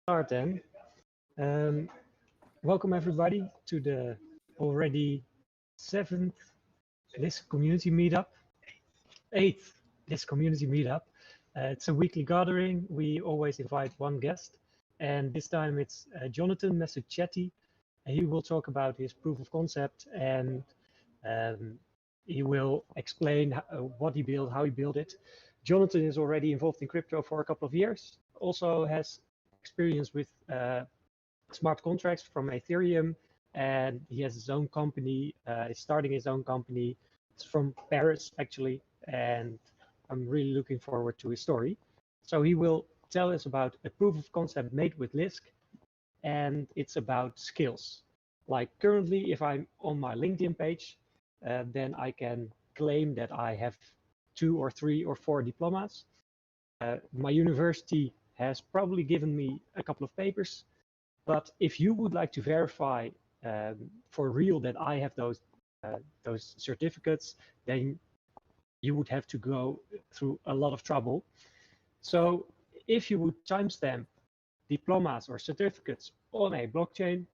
Start then. Welcome everybody to the already 7th Lisk Community Meetup, 8th Lisk Community Meetup. It's a weekly gathering. We always invite one guest, and this time it's Jonathan Masuchetti. He will talk about his proof of concept, and he will explain what he built, how he built it. Jonathan is already involved in crypto for a couple of years, also has experience with smart contracts from Ethereum, and he has his own company. He's starting his own company. It's from Paris, actually, and I'm really looking forward to his story. So he will tell us about a proof of concept made with Lisk, and it's about skills. Like currently, if I'm on my LinkedIn page, then I can claim that I have 2 or 3 or 4 diplomas. My university has probably given me a couple of papers, but if you would like to verify for real that I have those certificates, then you would have to go through a lot of trouble. So if you would timestamp diplomas or certificates on a blockchain,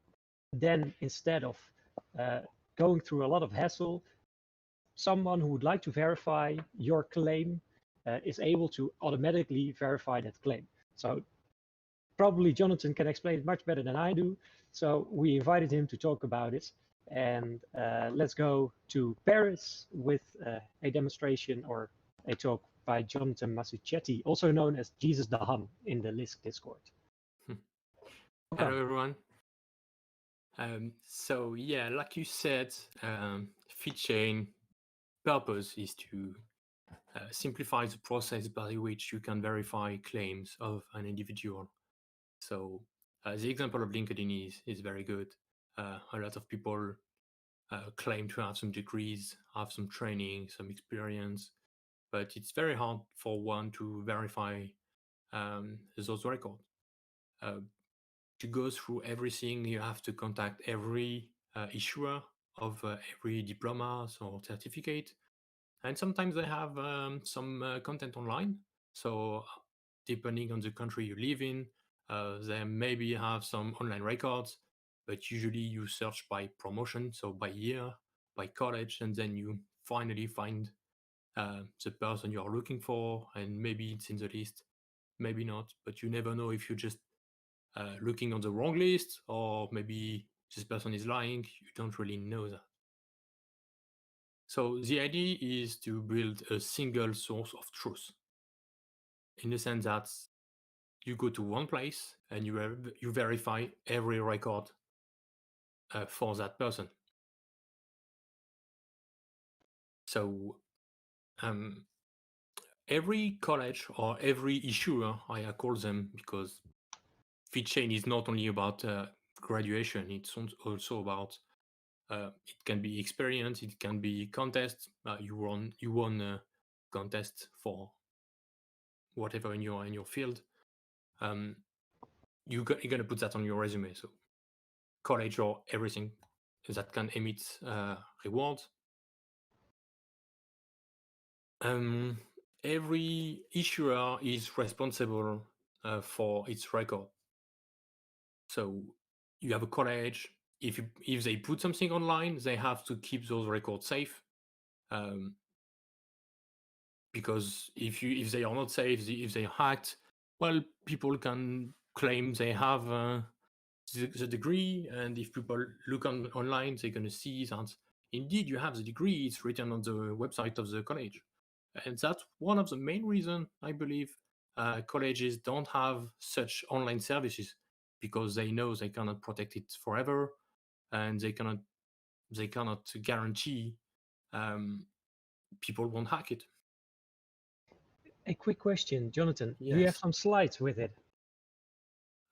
then instead of going through a lot of hassle, someone who would like to verify your claim is able to automatically verify that claim. So probably Jonathan can explain it much better than I do. So we invited him to talk about it. And let's go to Paris with a demonstration or a talk by Jonathan Masuchetti, also known as JesusTheHun in the Lisk Discord. Hello, everyone. So yeah, like you said, Featchain purpose is to simplify the process by which you can verify claims of an individual. So the example of LinkedIn is very good. A lot of people claim to have some degrees, have some training, some experience, but it's very hard for one to verify those records. To go through everything, you have to contact every issuer of every diploma or certificate. And sometimes they have some content online. So depending on the country you live in, they maybe have some online records, but usually you search by promotion, so by year, by college, and then you finally find the person you're looking for, and maybe it's in the list, maybe not, but you never know if you're just looking on the wrong list, or maybe this person is lying. You don't really know that. So the idea is to build a single source of truth, in the sense that you go to one place and you verify every record for that person. So every college or every issuer, I call them, because Featchain is not only about graduation, it's also about it can be experience, it can be contest. You won a contest for whatever in your field. You're gonna put that on your resume. So college or everything that can emit rewards. Every issuer is responsible for its record. So you have a college. If they put something online, they have to keep those records safe. Because if they are not safe, if they hacked, well, people can claim they have the degree, and if people look online, they're going to see that indeed you have the degree. It's written on the website of the college, and that's one of the main reasons I believe colleges don't have such online services, because they know they cannot protect it forever, and they cannot guarantee people won't hack it. A quick question, Jonathan. Yes. Do you have some slides with it?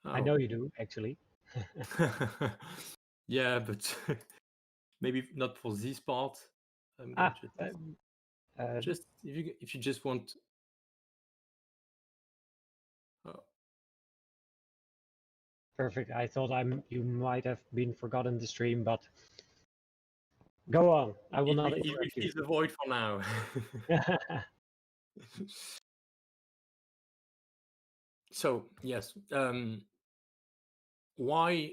Oh. I know you do, actually. Yeah, but maybe not for this part. I'm going just if you just want. Oh. Perfect. I thought you might have been forgotten the stream, but go on. I will not interrupt you. It will the void for now. So yes, why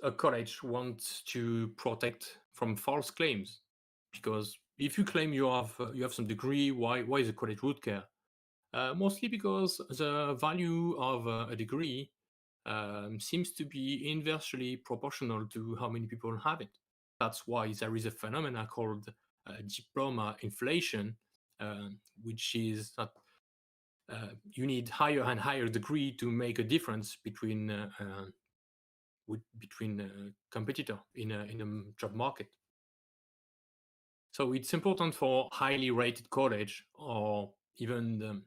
a college wants to protect from false claims? Because if you claim you have some degree, why the college would care? Mostly because the value of a degree seems to be inversely proportional to how many people have it. That's why there is a phenomena called diploma inflation, which is that you need higher and higher degree to make a difference between competitor in a job market. So it's important for highly rated college, or even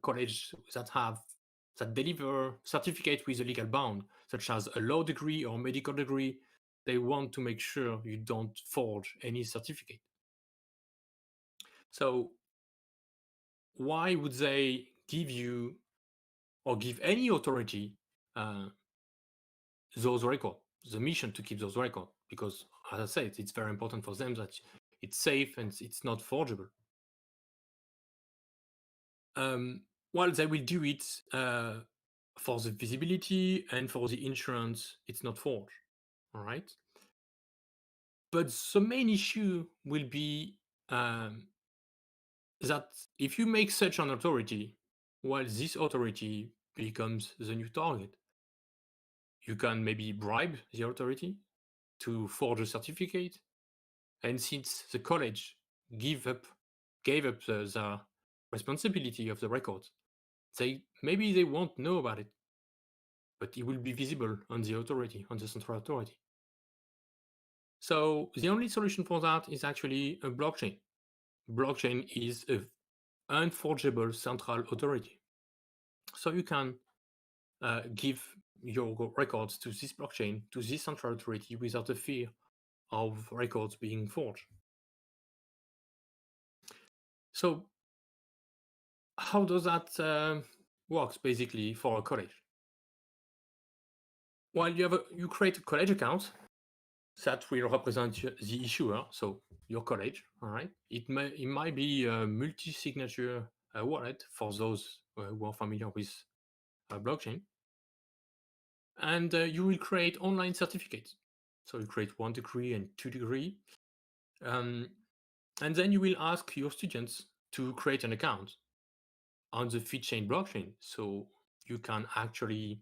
college that deliver certificate with a legal bound, such as a law degree or medical degree. They want to make sure you don't forge any certificate. So why would they give you or give any authority those records, the mission to keep those records? Because, as I said, it's very important for them that it's safe and it's not forgeable. Well, they will do it for the visibility and for the insurance. It's not forged, all right? But the main issue will be that if you make such an authority, well, this authority becomes the new target. You can maybe bribe the authority to forge a certificate, and since the college gave up the responsibility of the record, maybe they won't know about it, but it will be visible on the authority, on the central authority. So the only solution for that is actually a blockchain. Blockchain is an unforgeable central authority. So you can give your records to this blockchain, to this central authority, without the fear of records being forged. So how does that work basically for a college? Well, you create a college account that will represent the issuer, so your college, all right? It might be a multi-signature wallet for those who are familiar with blockchain. And you will create online certificates. So you create 1 degree and 2 degree. And then you will ask your students to create an account on the Featchain blockchain. So you can actually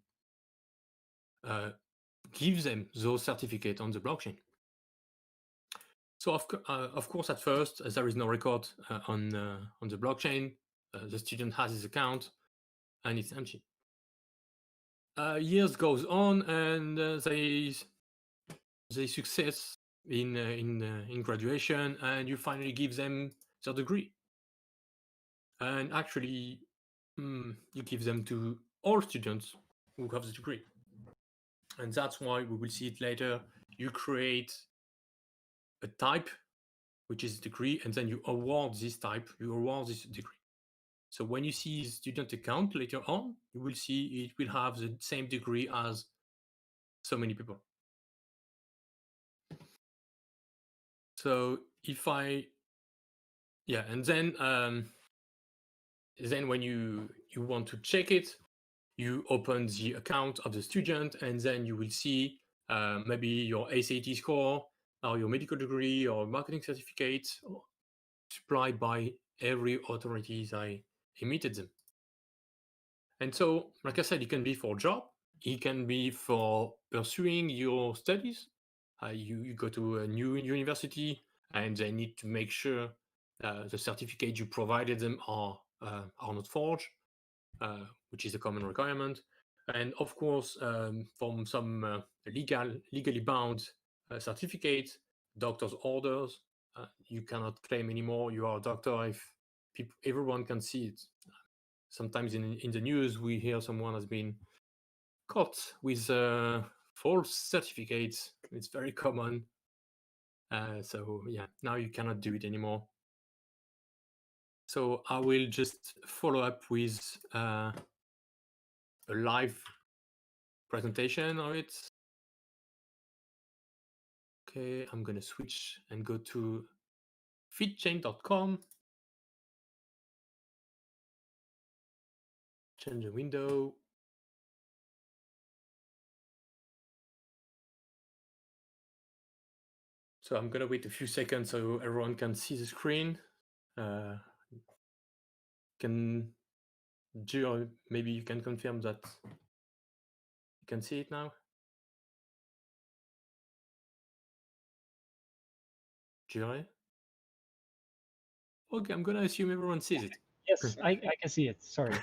give them those certificates on the blockchain. So of course, at first, there is no record on the blockchain. The student has his account, and it's empty. Years goes on, and they success in graduation, and you finally give them their degree. And actually, you give them to all students who have the degree. And that's why we will see it later. You create a type, which is degree, and then you award this type, you award this degree. So when you see student account later on, you will see it will have the same degree as so many people. So and then when you want to check it, you open the account of the student, and then you will see maybe your SAT score, or your medical degree, or marketing certificate supplied by every authority that emitted them. And so, like I said, it can be for job, it can be for pursuing your studies. You go to a new university and they need to make sure the certificate you provided them are not forged, which is a common requirement. And of course, from some legally bound certificate, doctor's orders, you cannot claim anymore you are a doctor if everyone can see it. Sometimes in the news, we hear someone has been caught with false certificates. It's very common. So yeah, now you cannot do it anymore. So I will just follow up with a live presentation of it. Okay, I'm gonna switch and go to featchain.com. Change the window. So I'm gonna wait a few seconds so everyone can see the screen. Can Gio, maybe you can confirm that you can see it now? Gio? Okay, I'm gonna assume everyone sees it. Yes, I can see it. Sorry.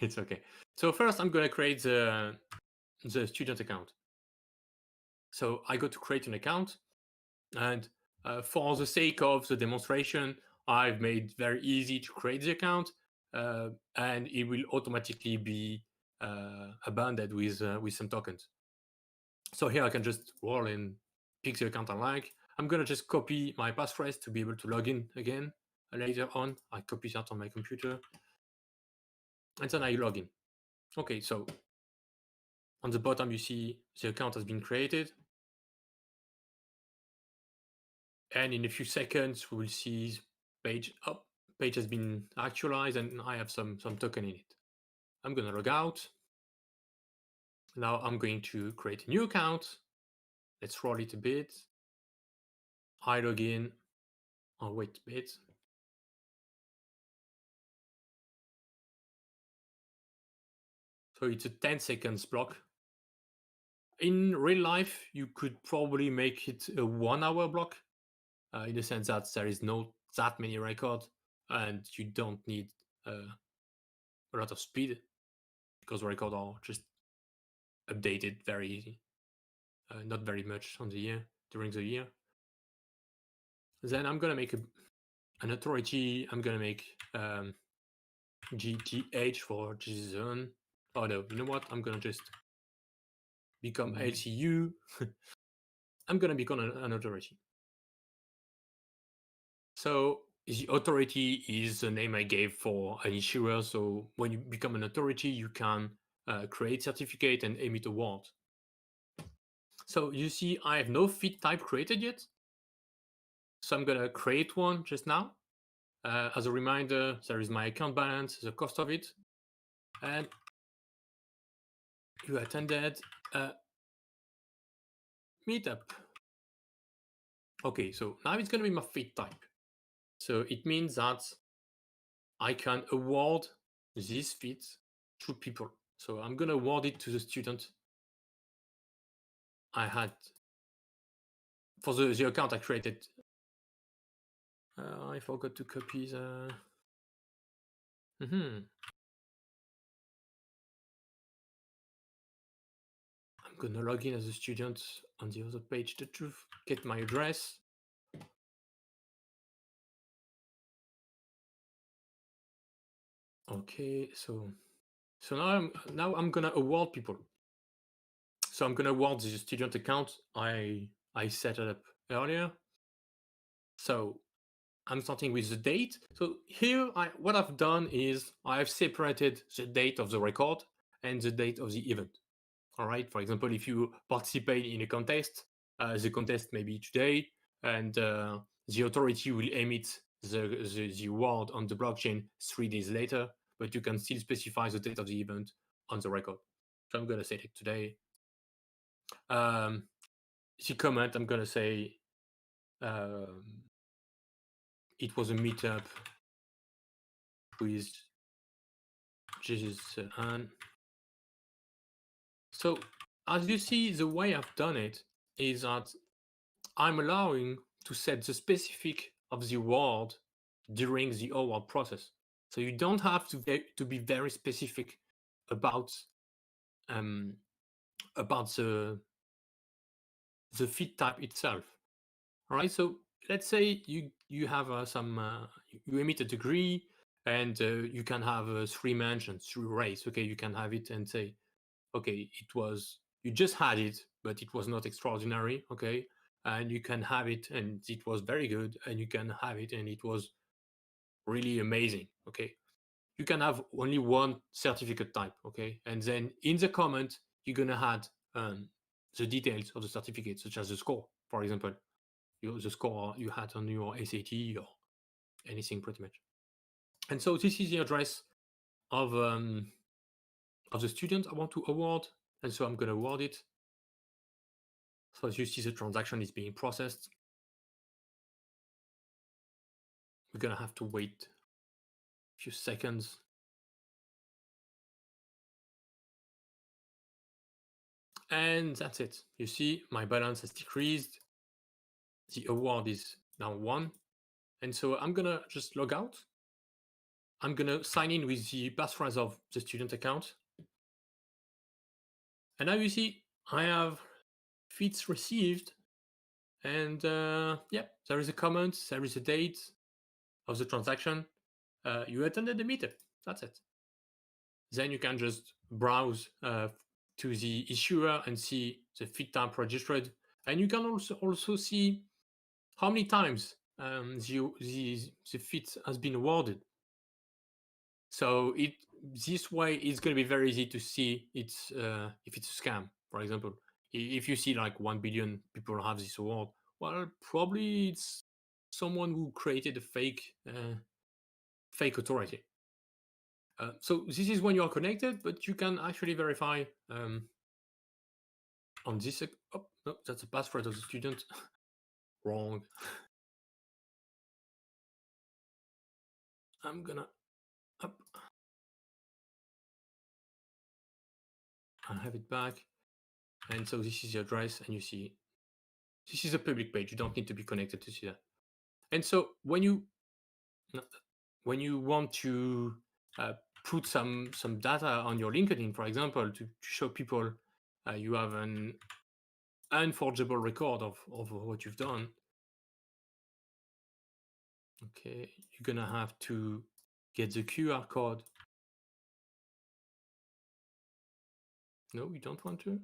It's okay. So first I'm gonna create the student account. So I go to create an account, and for the sake of the demonstration, I've made very easy to create the account, and it will automatically be abandoned with some tokens. So here I can just roll and pick the account I like. I'm gonna just copy my passphrase to be able to log in again later on. I copy that on my computer, and then I log in. Okay, so on the bottom you see the account has been created. And in a few seconds, we will see page up. Page has been actualized, and I have some token in it. I'm gonna log out. Now I'm going to create a new account. Let's roll it a bit. I log in. Oh, wait a bit. So it's a 10 seconds block. In real life, you could probably make it a 1 hour block, in the sense that there is not that many records, and you don't need a lot of speed because records are just updated very not very much on the year during the year. Then I'm gonna make an authority. I'm gonna make GTH for JesusTheHun. Oh no, you know what? I'm gonna just become LCU. I'm gonna become an authority. So the authority is the name I gave for an issuer. So when you become an authority, you can create certificate and emit award. So you see, I have no feed type created yet. So I'm gonna create one just now. As a reminder, there is my account balance, the cost of it, and you attended a meetup. Okay, so now it's going to be my feed type. So it means that I can award this feed to people. So I'm going to award it to the student I had for the account I created. I forgot to copy the... I'm gonna log in as a student on the other page to get my address. Okay, so now I'm gonna award people. So I'm gonna award the student account I set it up earlier. So I'm starting with the date. So here, what I've done is I've separated the date of the record and the date of the event. All right. For example, if you participate in a contest, the contest may be today, and the authority will emit the award on the blockchain 3 days later, but you can still specify the date of the event on the record. So I'm going to set it today. The comment, I'm going to say it was a meetup with JesusTheHun. So as you see, the way I've done it is that I'm allowing to set the specific of the award during the award process. So you don't have to be very specific about the feed type itself. All right. So let's say you have you emit a degree, and you can have 3 mentions, 3 rates. Okay, you can have it and say, okay, you just had it, but it was not extraordinary. Okay, and you can have it and it was very good, and you can have it and it was really amazing. Okay, you can have only one certificate type. Okay, and then in the comment you're gonna add the details of the certificate, such as the score, for example, the score you had on your SAT or anything pretty much. And so this is the address of the student I want to award, and so I'm gonna award it. So as you see, the transaction is being processed. We're gonna have to wait a few seconds. And that's it. You see, my balance has decreased. The award is now 1. And so I'm gonna just log out. I'm gonna sign in with the passphrase of the student account. And now you see, I have feeds received. And yeah, there is a comment, there is a date of the transaction. You attended the meetup. That's it. Then you can just browse to the issuer and see the feed type registered. And you can also see how many times the feed has been awarded. So this way it's going to be very easy to see if it's a scam. For example, if you see like 1 billion people have this award, well, probably it's someone who created a fake authority. So this is when you are connected, but you can actually verify on this. Oh no, that's a password of the student. Wrong. I'm gonna up. I have it back, and so this is the address, and you see this is a public page. You don't need to be connected to see that. And so when you want to put some data on your LinkedIn, for example, to show people you have an unforgeable record of what you've done. Okay, you're gonna have to get the QR code. No, you don't want to?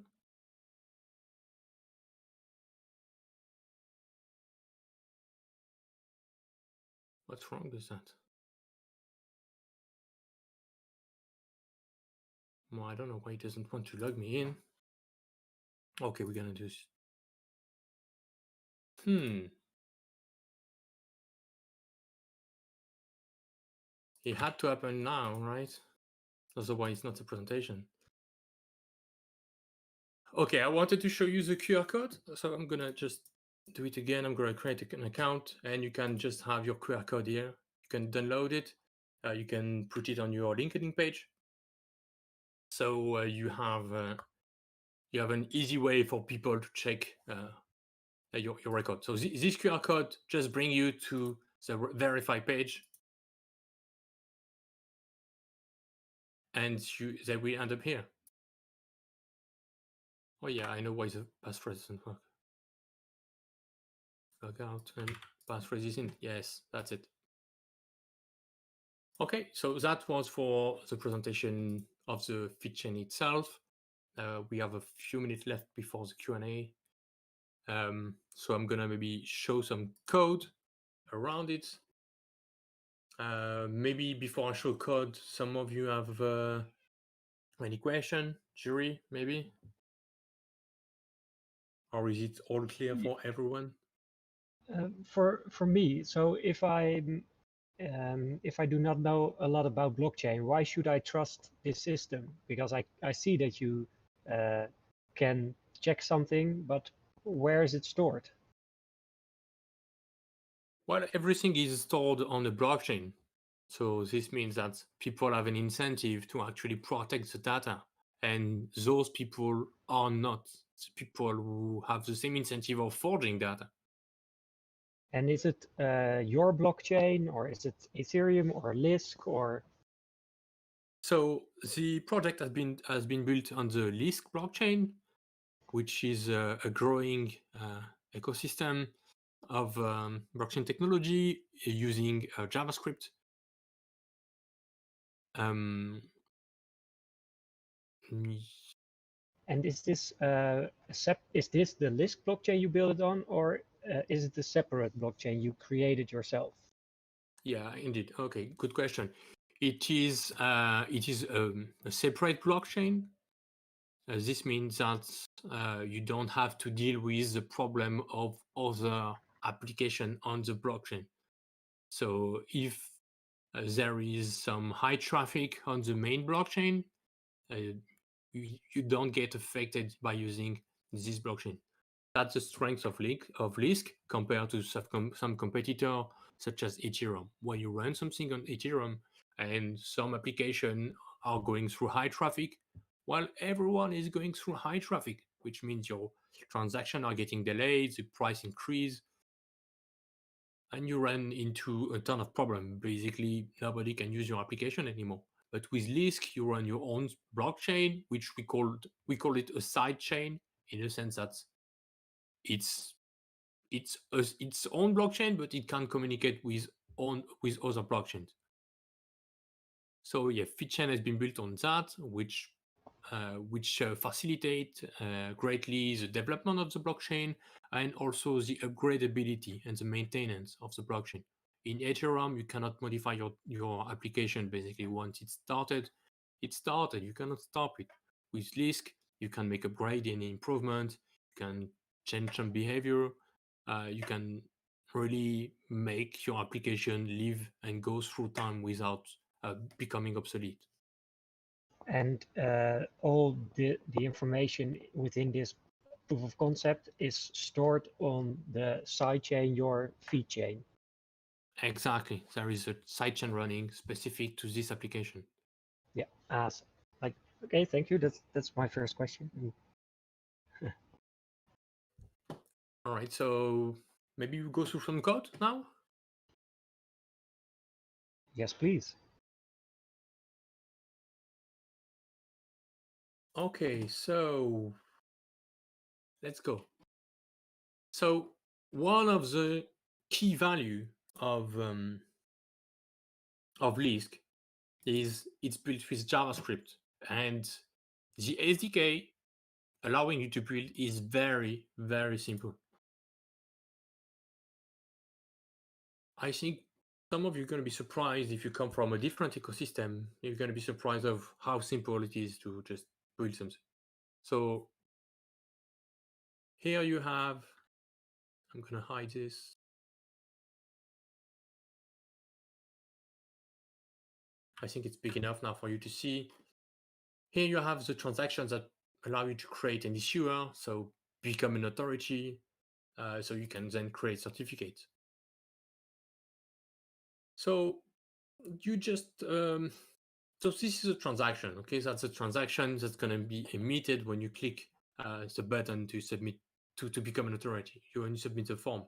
What's wrong with that? Well, I don't know why it doesn't want to log me in. Okay, we're gonna do this. It had to happen now, right? Otherwise, it's not a presentation. Okay, I wanted to show you the QR code, so I'm gonna just do it again. I'm gonna create an account, and you can just have your QR code here. You can download it. You can put it on your LinkedIn page. So you have an easy way for people to check your record. So this QR code just bring you to the verify page, and they will end up here. Oh yeah, I know why the passphrase doesn't work. Log out and passphrase is in. Yes, that's it. Okay, so that was for the presentation of the Featchain itself. We have a few minutes left before the Q&A. So I'm gonna maybe show some code around it. Maybe before I show code, some of you have any question, jury, maybe? Or is it all clear for everyone? For me, so if I do not know a lot about blockchain, why should I trust this system? Because I see that you can check something, but where is it stored? Well, everything is stored on the blockchain. So this means that people have an incentive to actually protect the data and those people are not the people who have the same incentive of forging data. And is it your blockchain, or is it Ethereum or Lisk, or? So the project has been built on the Lisk blockchain, which is a growing ecosystem of blockchain technology using JavaScript. And is this is this the Lisk blockchain you built it on, or is it a separate blockchain you created yourself? Yeah, indeed. Okay, good question. It is a separate blockchain. This means that you don't have to deal with the problem of other application on the blockchain. So if there is some high traffic on the main blockchain, you don't get affected by using this blockchain. That's the strength of Lisk compared to some competitor such as Ethereum. When you run something on Ethereum and some application are going through high traffic, while everyone is going through high traffic, which means your transactions are getting delayed, the price increase, and you run into a ton of problem. Basically, nobody can use your application anymore. But with Lisk, you run your own blockchain, which we call it a sidechain, in a sense that it's its own blockchain, but it can communicate with other blockchains. So yeah, Featchain has been built on that, which facilitate greatly the development of the blockchain and also the upgradability and the maintenance of the blockchain. In Ethereum, you cannot modify your application basically once it's started. It started. You cannot stop it. With Lisk, you can make upgrade and improvement. You can change some behavior. You can really make your application live and go through time without becoming obsolete. And all the information within this proof of concept is stored on the sidechain, your Featchain. Exactly. There is a sidechain running specific to this application. Yeah. Like, okay, thank you. That's my first question. All right. So maybe we go through some code now. Yes, please. Okay. So let's go. So one of the key value of Lisk is it's built with JavaScript, and the SDK allowing you to build is very, very simple. I think some of you are going to be surprised if you come from a different ecosystem. You're going to be surprised of how simple it is to just build something. So here you have, I'm going to hide this. I think it's big enough now for you to see. Here you have the transactions that allow you to create an issuer, so become an authority, so you can then create certificates. So you just, so this is a transaction, okay? That's a transaction that's going to be emitted when you click the button to submit, to become an authority. You only submit the form.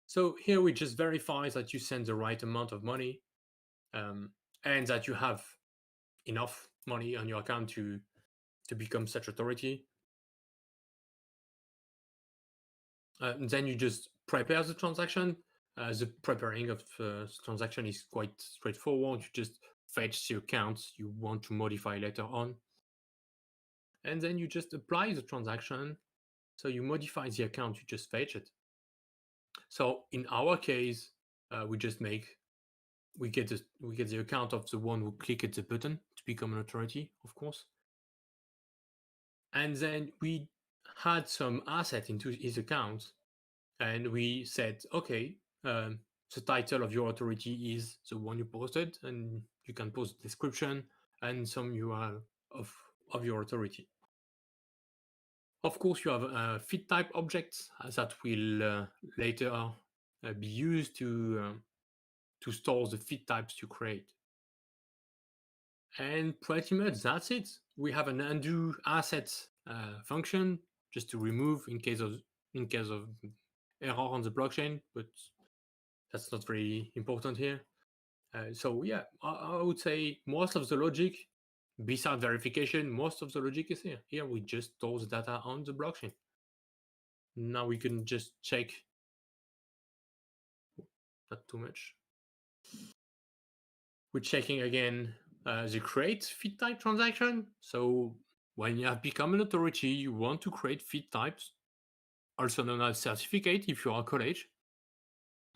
So here we just verify that you send the right amount of money and that you have enough money on your account to become such authority. Then you just prepare the transaction. The preparing of the transaction is quite straightforward. You just fetch the accounts you want to modify later on. And then you just apply the transaction. So you modify the account you just fetch it. So in our case, we get the account of the one who clicked the button to become an authority, of course. And then we had some asset into his account, and we said, okay, the title of your authority is the one you posted, and you can post a description and some URL of your authority. Of course, you have feed type objects that will later be used to store the feed types you create. And pretty much that's it. We have an undo asset function just to remove in case of error on the blockchain, but that's not very important here. So yeah, I would say most of the logic, besides verification, most of the logic is here. Here we just store the data on the blockchain. Now we can just check. Not too much. We're checking again the create feed type transaction. So when you have become an authority, you want to create feed types, also known as certificate if you are a college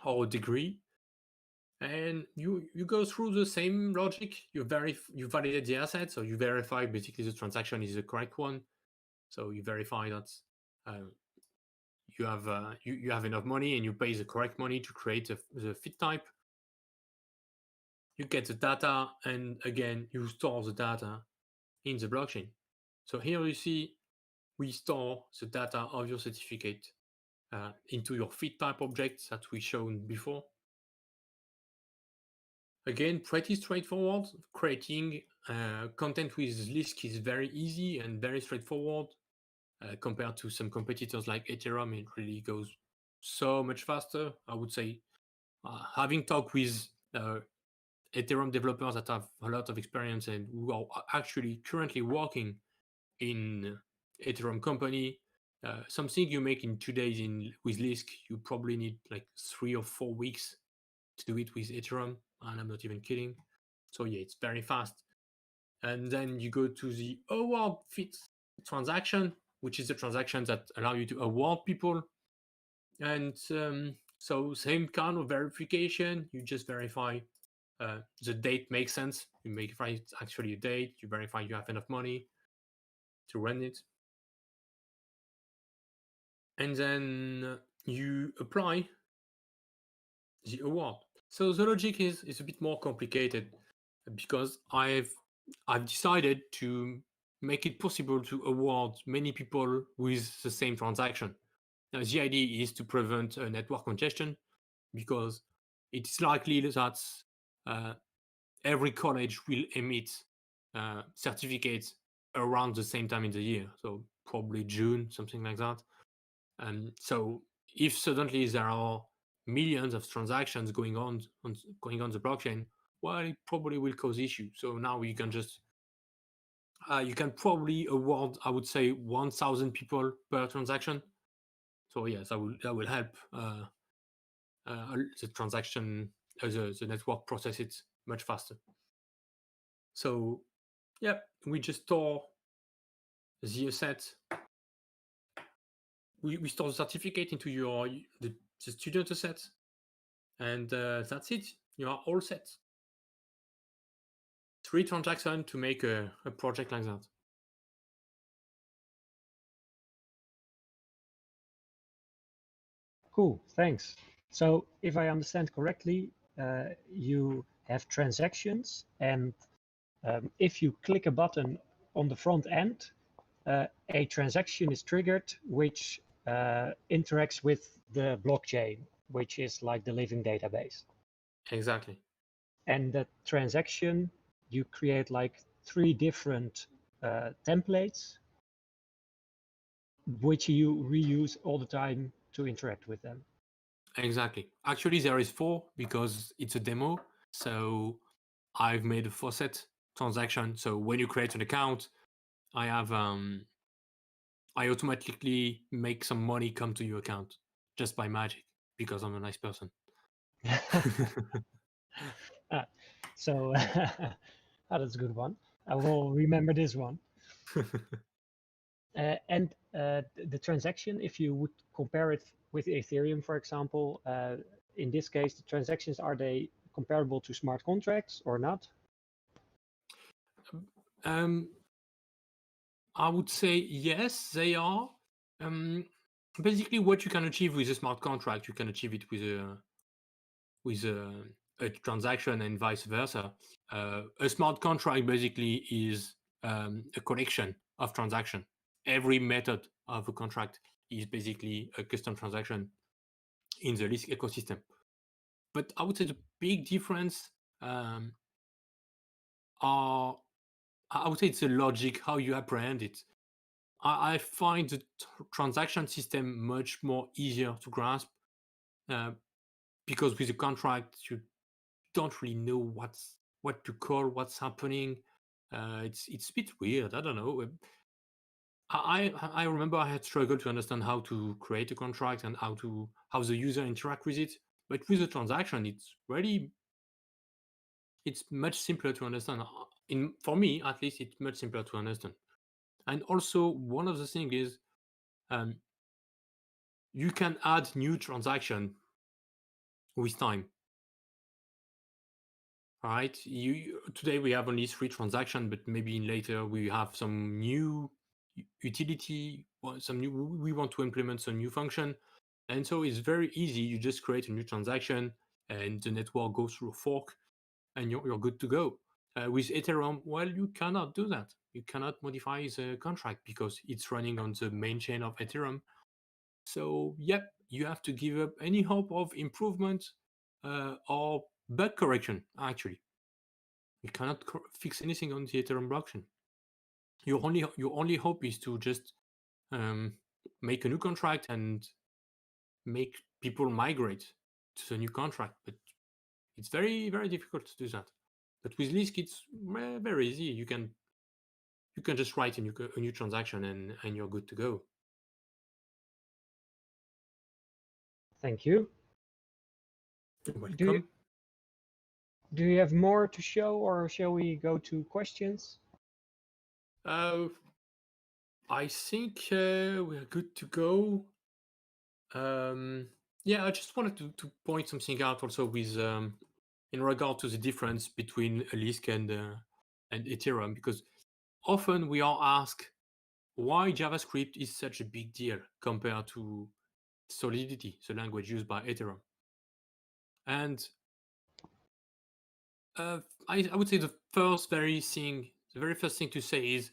or a degree. And you go through the same logic. You validate the asset, so you verify basically the transaction is the correct one. So you verify that you have enough money and you pay the correct money to create the feed type. You get the data, and again, you store the data in the blockchain. So here you see we store the data of your certificate into your feed type objects that we shown before. Again, pretty straightforward. Creating content with Lisk is very easy and very straightforward compared to some competitors like Ethereum. It really goes so much faster. I would say, having talked with Ethereum developers that have a lot of experience and who are actually currently working in Ethereum company, something you make in 2 days with Lisk, you probably need like 3 or 4 weeks to do it with Ethereum, and I'm not even kidding. So yeah, it's very fast. And then you go to the award fit transaction, which is the transaction that allow you to award people. And so same kind of verification. You just verify the date makes sense. You verify it's actually a date. You verify you have enough money to run it. And then you apply the award. So the logic is a bit more complicated because I've decided to make it possible to award many people with the same transaction. Now, the idea is to prevent network congestion because it's likely that every college will emit certificates around the same time in the year, so probably June, something like that. And so if suddenly there are millions of transactions going on the blockchain, well, it probably will cause issues. So now you can just you can probably award, I would say, 1,000 people per transaction. So yes, that will help the transaction, the network process it much faster. So yeah, we just store the asset. We store the certificate into the student asset, and that's it. You are all set. 3 transactions to make a project like that. Cool, thanks. So if I understand correctly, you have transactions, and if you click a button on the front end, a transaction is triggered which interacts with the blockchain, which is like the living database. Exactly. And that transaction, you create like 3 different templates, which you reuse all the time to interact with them. Exactly. Actually, there is 4 because it's a demo. So I've made a faucet transaction. So when you create an account, I have I automatically make some money come to your account just by magic because I'm a nice person. So that's a good one. I will remember this one. And the transaction, if you would compare it with Ethereum, for example, in this case, the transactions, are they comparable to smart contracts or not? I would say yes, they are. Basically, what you can achieve with a smart contract, you can achieve it with a transaction and vice versa. A smart contract basically is a collection of transaction. Every method of a contract is basically a custom transaction in the Lisk ecosystem. But I would say the big difference are I would say it's the logic, how you apprehend it. I find the transaction system much more easier to grasp because with a contract, you don't really know what to call, what's happening. It's a bit weird. I don't know. I remember I had struggled to understand how to create a contract and how the user interact with it. But with a transaction, it's much simpler to understand. For me, at least, it's much simpler to understand. And also, one of the things is you can add new transaction with time. All right. Today we have only 3 transactions, but maybe later we have some new utility, or we want to implement some new function. And so it's very easy. You just create a new transaction and the network goes through a fork and you're good to go. With Ethereum, well, you cannot do that. You cannot modify the contract because it's running on the main chain of Ethereum. So, yep, you have to give up any hope of improvement or bug correction, actually. You cannot fix anything on the Ethereum blockchain. Your only hope is to just make a new contract and make people migrate to the new contract. But it's very, very difficult to do that. But with Lisk, it's very easy. You can just write a new transaction and you're good to go. Thank you. You're welcome. Do you have more to show, or shall we go to questions? I think we're good to go. Yeah, I just wanted to point something out also with in regard to the difference between Lisk and Ethereum, because often we are asked why JavaScript is such a big deal compared to Solidity, the language used by Ethereum. And I would say the very first thing to say is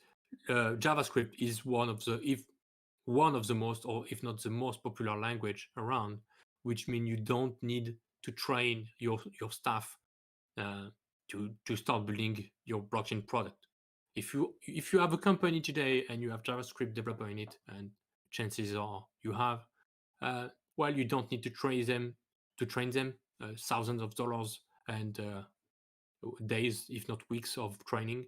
JavaScript is one of the most, or if not the most popular language around, which means you don't need to train your staff to start building your blockchain product. If you have a company today and you have JavaScript developer in it, and chances are you have, well, you don't need to train them thousands of dollars and days, if not weeks of training.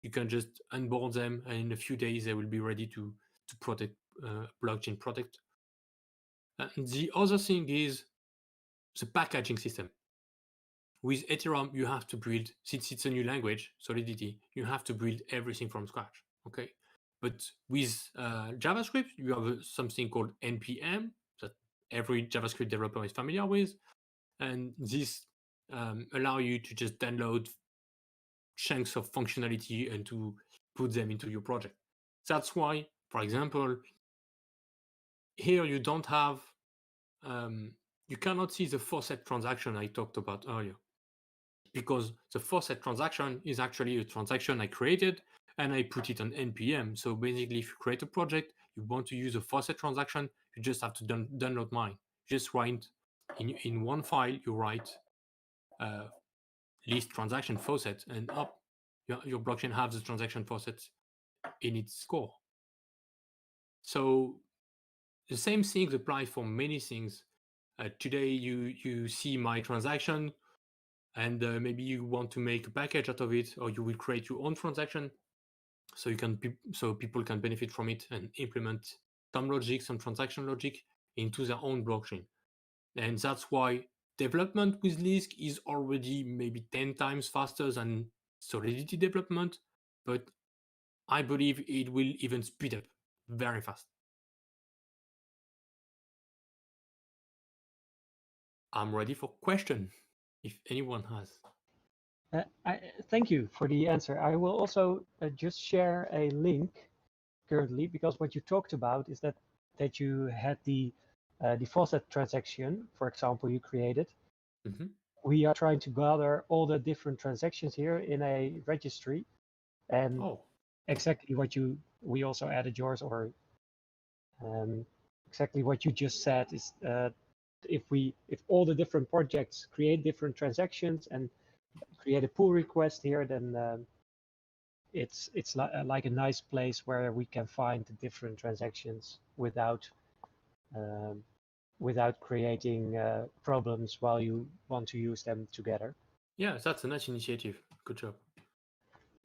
You can just onboard them, and in a few days they will be ready to protect blockchain product. And the other thing is the packaging system. With Ethereum, you have to build, since it's a new language, Solidity, you have to build everything from scratch. Okay, but with JavaScript, you have something called NPM that every JavaScript developer is familiar with, and this allow you to just download chunks of functionality and to put them into your project. That's why, for example, here you don't have, you cannot see the faucet transaction I talked about earlier, because the faucet transaction is actually a transaction I created and I put it on NPM. So basically, if you create a project, you want to use a faucet transaction, you just have to download mine. Just write in one file, you write list transaction faucet, and up your blockchain has the transaction faucet in its core. So the same thing applies for many things. Today you see my transaction, and maybe you want to make a package out of it, or you will create your own transaction, so people can benefit from it and implement some logic, some transaction logic into their own blockchain. And that's why development with Lisk is already maybe 10 times faster than Solidity development, but I believe it will even speed up very fast. I'm ready for question, if anyone has. Thank you for the answer. I will also just share a link currently, because what you talked about is that you had the faucet transaction, for example, you created. Mm-hmm. We are trying to gather all the different transactions here in a registry, and exactly what we also added yours, or exactly what you just said is if all the different projects create different transactions and create a pull request here, then it's like a nice place where we can find the different transactions without without creating problems while you want to use them together. Yeah, that's a nice initiative. Good job.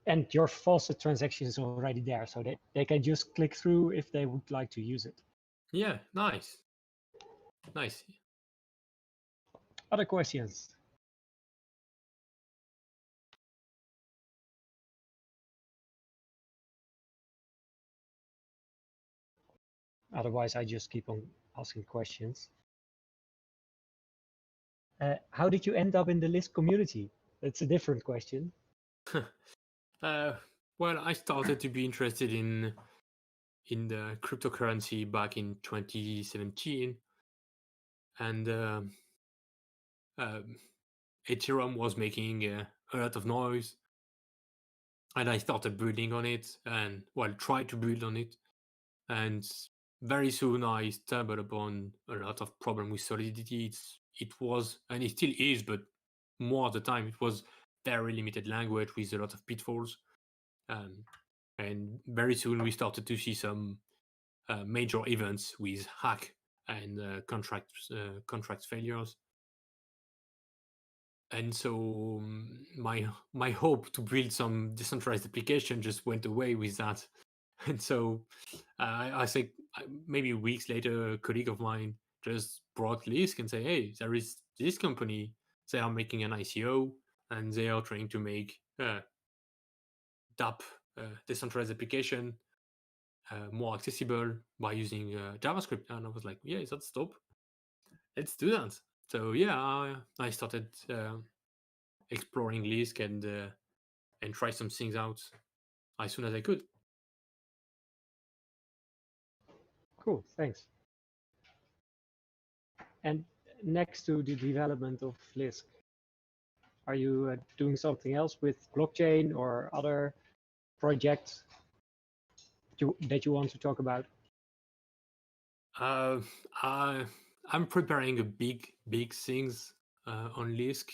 And your faucet transaction is already there, so they can just click through if they would like to use it. Yeah, nice. Nice. Other questions? Otherwise, I just keep on asking questions. How did you end up in the Lisk community? That's a different question. Well, I started to be interested in the cryptocurrency back in 2017, and Ethereum was making a lot of noise, and I started building on it, and well, tried to build on it, and very soon I stumbled upon a lot of problem with Solidity. It was, and it still is, but more of the time it was very limited language with a lot of pitfalls. And very soon we started to see some major events with hack and contract failures. And so my hope to build some decentralized application just went away with that. And so I think maybe weeks later, a colleague of mine just brought Lisk and say, hey, there is this company. They are making an ICO and they are trying to make DApp, decentralized application, more accessible by using JavaScript. And I was like, yeah, that's dope. Let's do that. So yeah, I started exploring Lisk and try some things out as soon as I could. Cool, thanks. And next to the development of Lisk, are you doing something else with blockchain or other projects that you want to talk about? I'm preparing a big things on Lisk,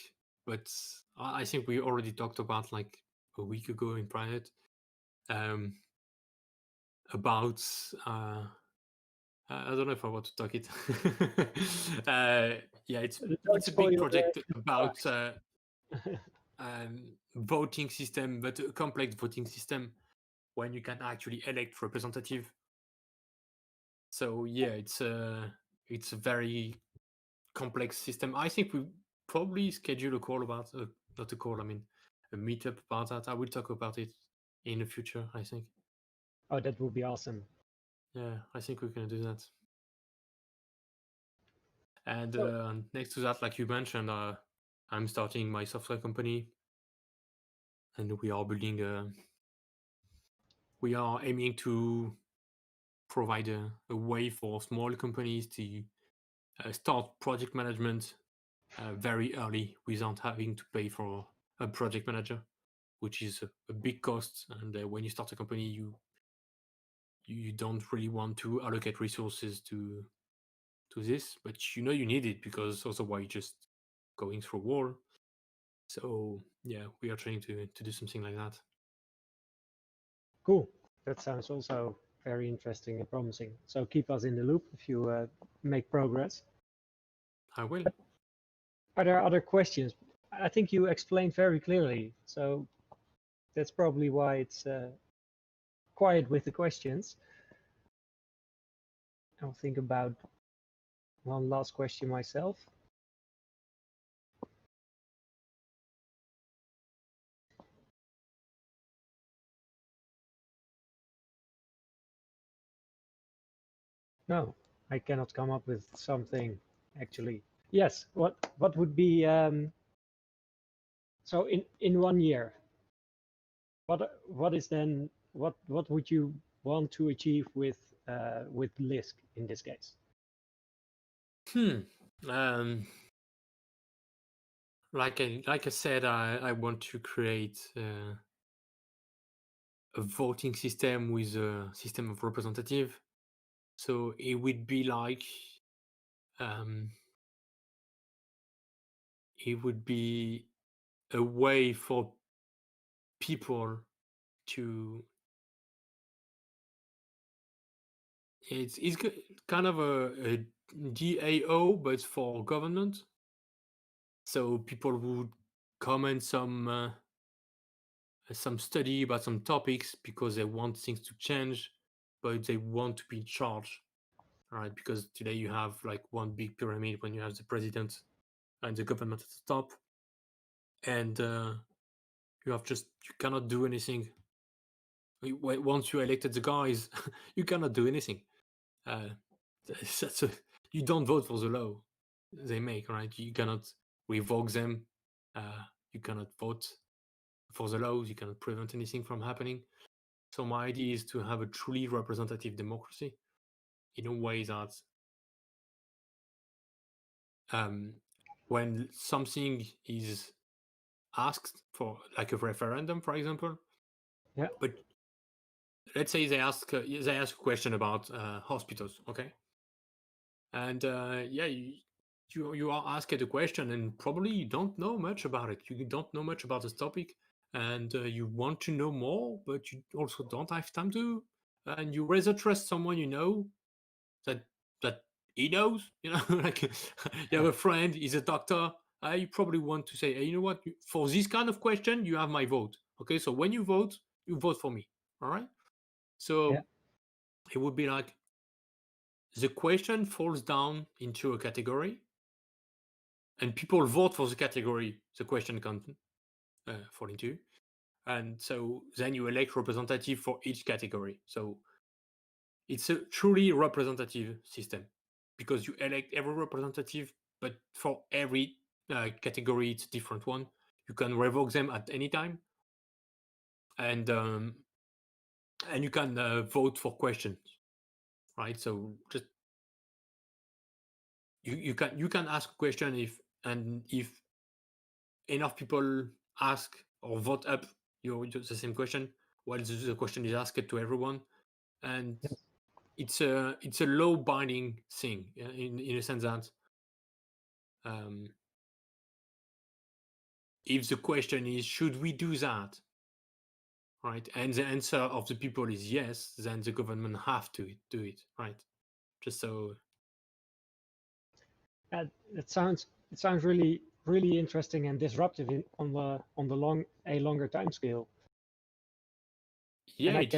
but I think we already talked about like a week ago in private about I don't know if I want to talk it. Yeah, it's a big project about voting system, but a complex voting system when you can actually elect representative. So yeah, it's a very complex system. I think we probably schedule a call about not a call. I mean, a meetup about that. I will talk about it in the future. I think. Oh, that would be awesome. Yeah, I think we can do that. And next to that, like you mentioned, I'm starting my software company, and we are building we are aiming to provide a way for small companies to start project management very early without having to pay for a project manager, which is a big cost. And when you start a company, you don't really want to allocate resources to this, but you know you need it because otherwise you're just going through a wall. So yeah, we are trying to do something like that. Cool. That sounds also very interesting and promising. So keep us in the loop if you make progress. I will. Are there other questions? I think you explained very clearly, so that's probably why it's quiet with the questions. I'll think about one last question myself. No, I cannot come up with something actually. Yes, what would be so in 1 year? What is then what would you want to achieve with Lisk in this case? Like I said, I want to create a voting system with a system of representative. So it would be like it would be a way for people to it's kind of a DAO, but for government. So people would comment some study about some topics because they want things to change, but they want to be in charge, right? Because today you have like one big pyramid when you have the president and the government at the top, and you cannot do anything. Once you elected the guys, you cannot do anything. You don't vote for the law they make, right? You cannot revoke them. You cannot vote for the laws. You cannot prevent anything from happening. So my idea is to have a truly representative democracy in a way that when something is asked for, like a referendum, for example, Yeah. but let's say they ask a question about hospitals, okay? And you are asked a question, and probably you don't know much about it. You don't know much about this topic, and you want to know more, but you also don't have time to. And you rather trust someone you know that he knows. Like you have a friend, he's a doctor. You probably want to say, hey, you know what? For this kind of question, you have my vote. Okay, so when you vote for me. All right. So it would be like the question falls down into a category, and people vote for the category the question can fall into. And so then you elect representative for each category. So it's a truly representative system because you elect every representative, but for every category, it's a different one. You can revoke them at any time. And you can vote for questions, right? So just you can ask a question if enough people ask or vote up the same question, while the question is asked to everyone, and it's a low binding thing in a sense that if the question is should we do that, right, and the answer of the people is yes, then the government have to do it, right? Just so it sounds really interesting and disruptive on the longer time scale. yeah, it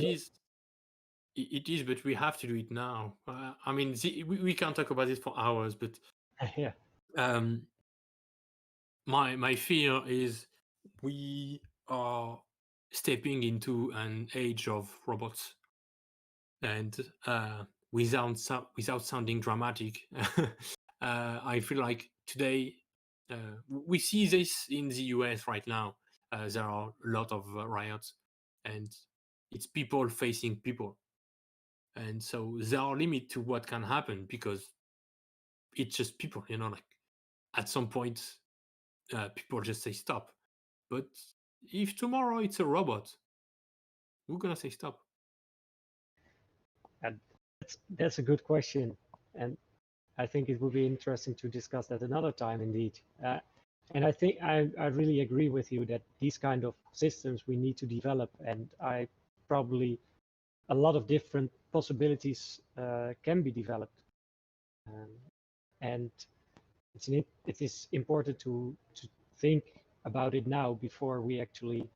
is, but we have to do it now. I mean, we can't talk about it for hours, but yeah. My fear is we are stepping into an age of robots, and without sounding dramatic, I feel like today we see this in the US right now. There are a lot of riots, and it's people facing people, and so there are limits to what can happen because it's just people, like at some point people just say stop. But if tomorrow it's a robot, who's gonna say stop? And that's a good question, and I think it would be interesting to discuss that another time indeed. And I think I really agree with you that these kind of systems we need to develop, and probably a lot of different possibilities can be developed. And it is important to think about it now before we actually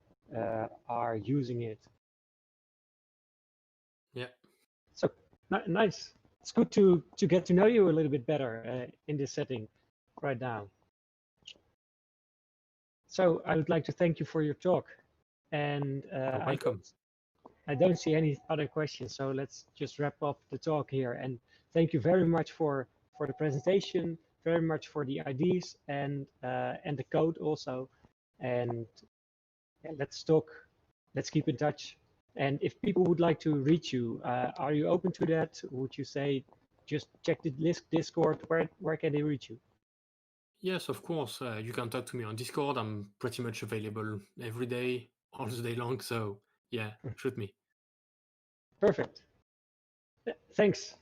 are using it. Yeah. So nice. It's good to get to know you a little bit better in this setting right now. So I would like to thank you for your talk, and You're welcome. I don't see any other questions. So let's just wrap up the talk here. And thank you very much for the presentation, very much for the ideas and the code also. And let's talk. Let's keep in touch. And if people would like to reach you, are you open to that? Would you say just check the Lisk Discord? Where can they reach you? Yes, of course. You can talk to me on Discord. I'm pretty much available every day, all the day long. So yeah, shoot me. Perfect. Thanks.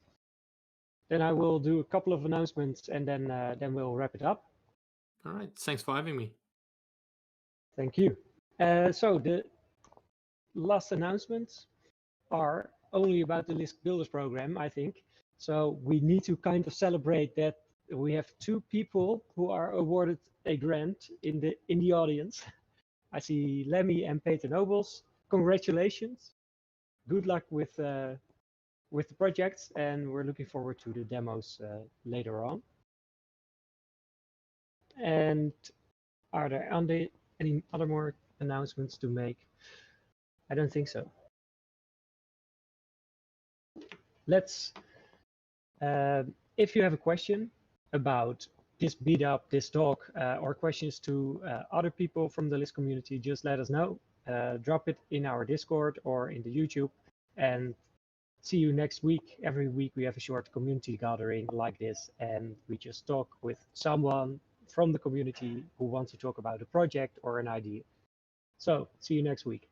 Then I will do a couple of announcements, and then we'll wrap it up. All right. Thanks for having me. Thank you. So last announcements are only about the Lisk Builders program, I think. So we need to kind of celebrate that we have 2 people who are awarded a grant in the audience. I see Lemmy and Peter Nobles. Congratulations. Good luck with the projects, and we're looking forward to the demos later on. And are there any other more announcements to make? I don't think so. Let's, if you have a question about this meetup, this talk, or questions to other people from the Lisk community, just let us know. Drop it in our Discord or in the YouTube, and see you next week. Every week we have a short community gathering like this, and we just talk with someone from the community who wants to talk about a project or an idea. So see you next week.